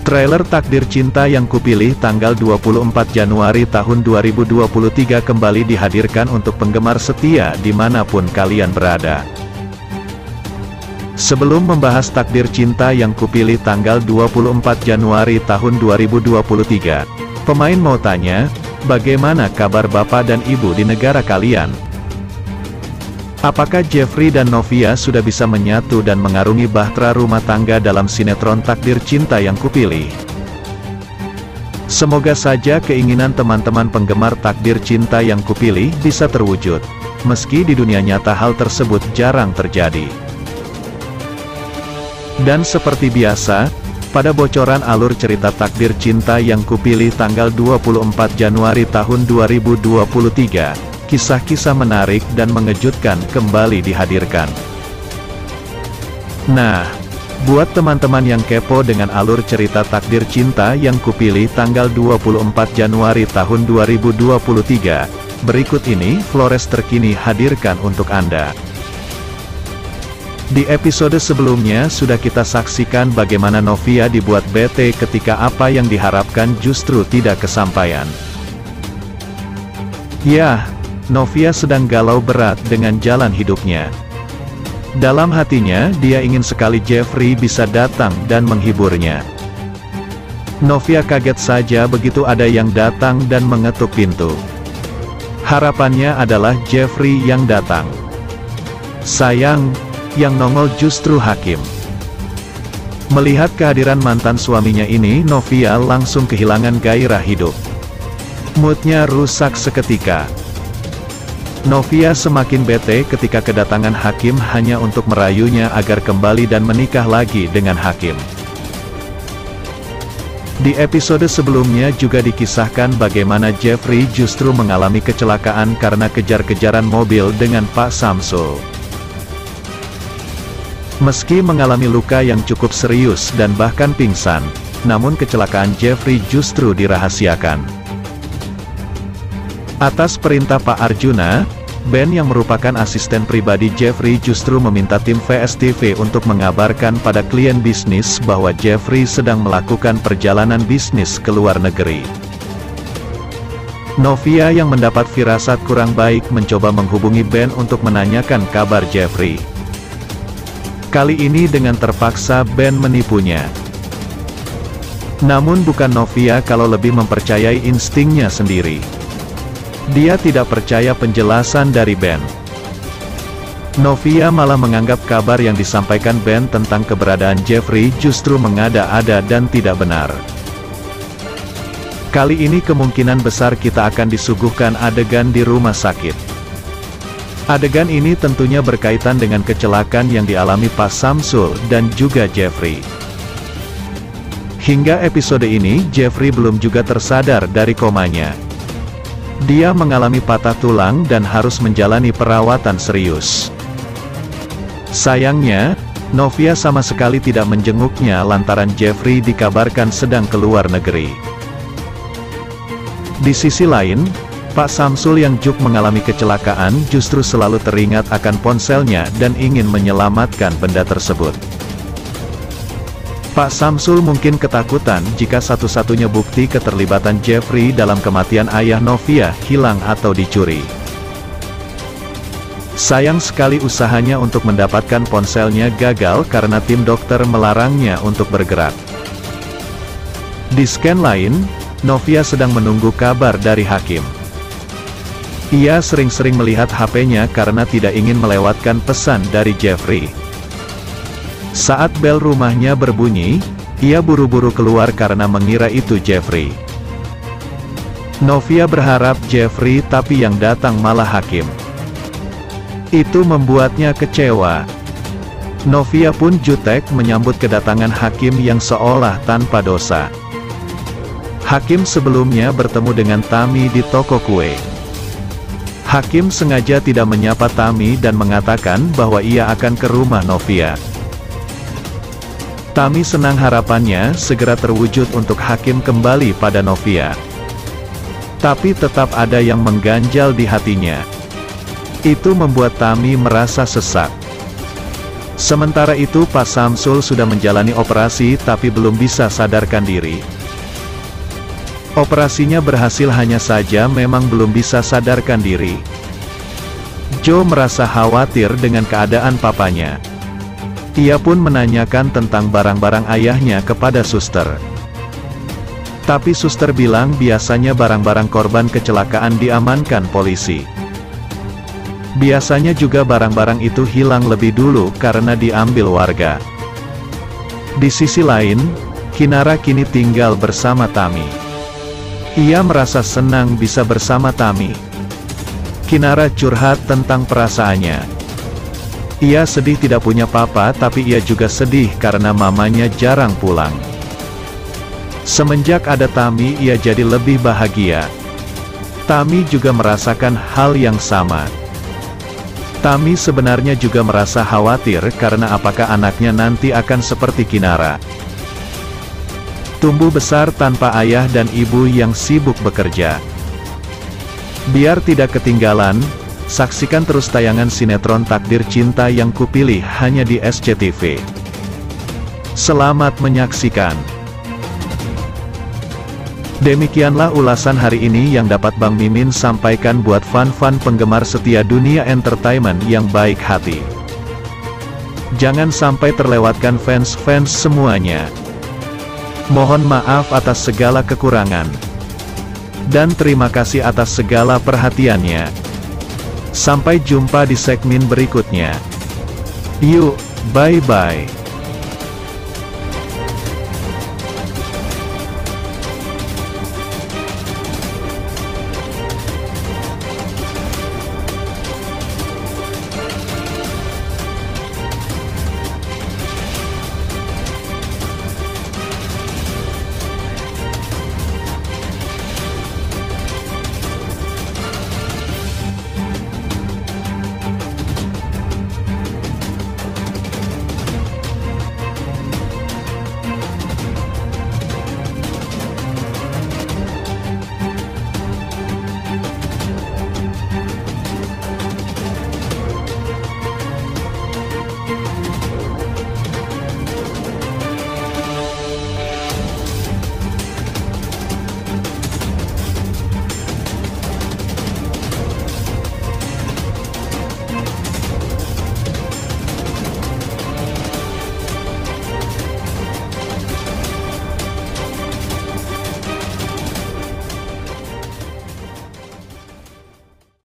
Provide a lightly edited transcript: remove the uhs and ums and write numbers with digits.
Trailer Takdir Cinta Yang Kupilih tanggal 24 Januari tahun 2023 kembali dihadirkan untuk penggemar setia dimanapun kalian berada. Sebelum membahas Takdir Cinta Yang Kupilih tanggal 24 Januari tahun 2023, pemain mau tanya, bagaimana kabar bapak dan ibu di negara kalian? Apakah Jeffrey dan Novia sudah bisa menyatu dan mengarungi bahtera rumah tangga dalam sinetron Takdir Cinta Yang Kupilih? Semoga saja keinginan teman-teman penggemar Takdir Cinta Yang Kupilih bisa terwujud, meski di dunia nyata hal tersebut jarang terjadi. Dan seperti biasa, pada bocoran alur cerita Takdir Cinta Yang Kupilih tanggal 24 Januari tahun 2023, kisah-kisah menarik dan mengejutkan kembali dihadirkan. Nah, buat teman-teman yang kepo dengan alur cerita Takdir Cinta Yang Kupilih tanggal 24 Januari tahun 2023, berikut ini Flores terkini hadirkan untuk Anda. Di episode sebelumnya sudah kita saksikan bagaimana Novia dibuat bete ketika apa yang diharapkan justru tidak kesampaian. Yah, Novia sedang galau berat dengan jalan hidupnya. Dalam hatinya, dia ingin sekali Jeffrey bisa datang dan menghiburnya. Novia kaget saja begitu ada yang datang dan mengetuk pintu. Harapannya adalah Jeffrey yang datang. Sayang, yang nongol justru Hakim. Melihat kehadiran mantan suaminya ini, Novia langsung kehilangan gairah hidup. Moodnya rusak seketika. Novia semakin bete ketika kedatangan Hakim hanya untuk merayunya agar kembali dan menikah lagi dengan Hakim. Di episode sebelumnya juga dikisahkan bagaimana Jeffrey justru mengalami kecelakaan karena kejar-kejaran mobil dengan Pak Samsul. Meski mengalami luka yang cukup serius dan bahkan pingsan, namun kecelakaan Jeffrey justru dirahasiakan. Atas perintah Pak Arjuna, Ben yang merupakan asisten pribadi Jeffrey justru meminta tim VSTV untuk mengabarkan pada klien bisnis bahwa Jeffrey sedang melakukan perjalanan bisnis ke luar negeri. Novia yang mendapat firasat kurang baik mencoba menghubungi Ben untuk menanyakan kabar Jeffrey. Kali ini dengan terpaksa Ben menipunya. Namun bukan Novia kalau lebih mempercayai instingnya sendiri. Dia tidak percaya penjelasan dari Ben. Novia malah menganggap kabar yang disampaikan Ben tentang keberadaan Jeffrey justru mengada-ada dan tidak benar. Kali ini kemungkinan besar kita akan disuguhkan adegan di rumah sakit. Adegan ini tentunya berkaitan dengan kecelakaan yang dialami Pak Samsul dan juga Jeffrey. Hingga episode ini, Jeffrey belum juga tersadar dari komanya. Dia mengalami patah tulang dan harus menjalani perawatan serius. Sayangnya, Novia sama sekali tidak menjenguknya lantaran Jeffrey dikabarkan sedang keluar negeri. Di sisi lain, Pak Samsul yang juk mengalami kecelakaan justru selalu teringat akan ponselnya dan ingin menyelamatkan benda tersebut. Pak Samsul mungkin ketakutan jika satu-satunya bukti keterlibatan Jeffrey dalam kematian ayah Novia hilang atau dicuri. Sayang sekali usahanya untuk mendapatkan ponselnya gagal karena tim dokter melarangnya untuk bergerak. Di scan lain, Novia sedang menunggu kabar dari Hakim. Ia sering-sering melihat HP-nya karena tidak ingin melewatkan pesan dari Jeffrey. Saat bel rumahnya berbunyi, ia buru-buru keluar karena mengira itu Jeffrey. Novia berharap Jeffrey tapi yang datang malah Hakim. Itu membuatnya kecewa. Novia pun jutek menyambut kedatangan Hakim yang seolah tanpa dosa. Hakim sebelumnya bertemu dengan Tami di toko kue. Hakim sengaja tidak menyapa Tami dan mengatakan bahwa ia akan ke rumah Novia. Tami senang harapannya segera terwujud untuk Hakim kembali pada Novia. Tapi tetap ada yang mengganjal di hatinya. Itu membuat Tami merasa sesak. Sementara itu Pak Samsul sudah menjalani operasi tapi belum bisa sadarkan diri. Operasinya berhasil, hanya saja memang belum bisa sadarkan diri. Joe merasa khawatir dengan keadaan papanya. Ia pun menanyakan tentang barang-barang ayahnya kepada suster. Tapi suster bilang biasanya barang-barang korban kecelakaan diamankan polisi. Biasanya juga barang-barang itu hilang lebih dulu karena diambil warga. Di sisi lain, Kinara kini tinggal bersama Tami. Ia merasa senang bisa bersama Tami. Kinara curhat tentang perasaannya. Ia sedih tidak punya papa, tapi ia juga sedih karena mamanya jarang pulang. Semenjak ada Tami, ia jadi lebih bahagia. Tami juga merasakan hal yang sama. Tami sebenarnya juga merasa khawatir karena apakah anaknya nanti akan seperti Kinara. Tumbuh besar tanpa ayah dan ibu yang sibuk bekerja. Biar tidak ketinggalan, saksikan terus tayangan sinetron Takdir Cinta yang Kupilih hanya di SCTV. Selamat menyaksikan. Demikianlah ulasan hari ini yang dapat Bang Mimin sampaikan buat fan-fan penggemar setia dunia entertainment yang baik hati. Jangan sampai terlewatkan fans-fans semuanya. Mohon maaf atas segala kekurangan. Dan terima kasih atas segala perhatiannya. Sampai jumpa di segmen berikutnya. Yuk, bye-bye.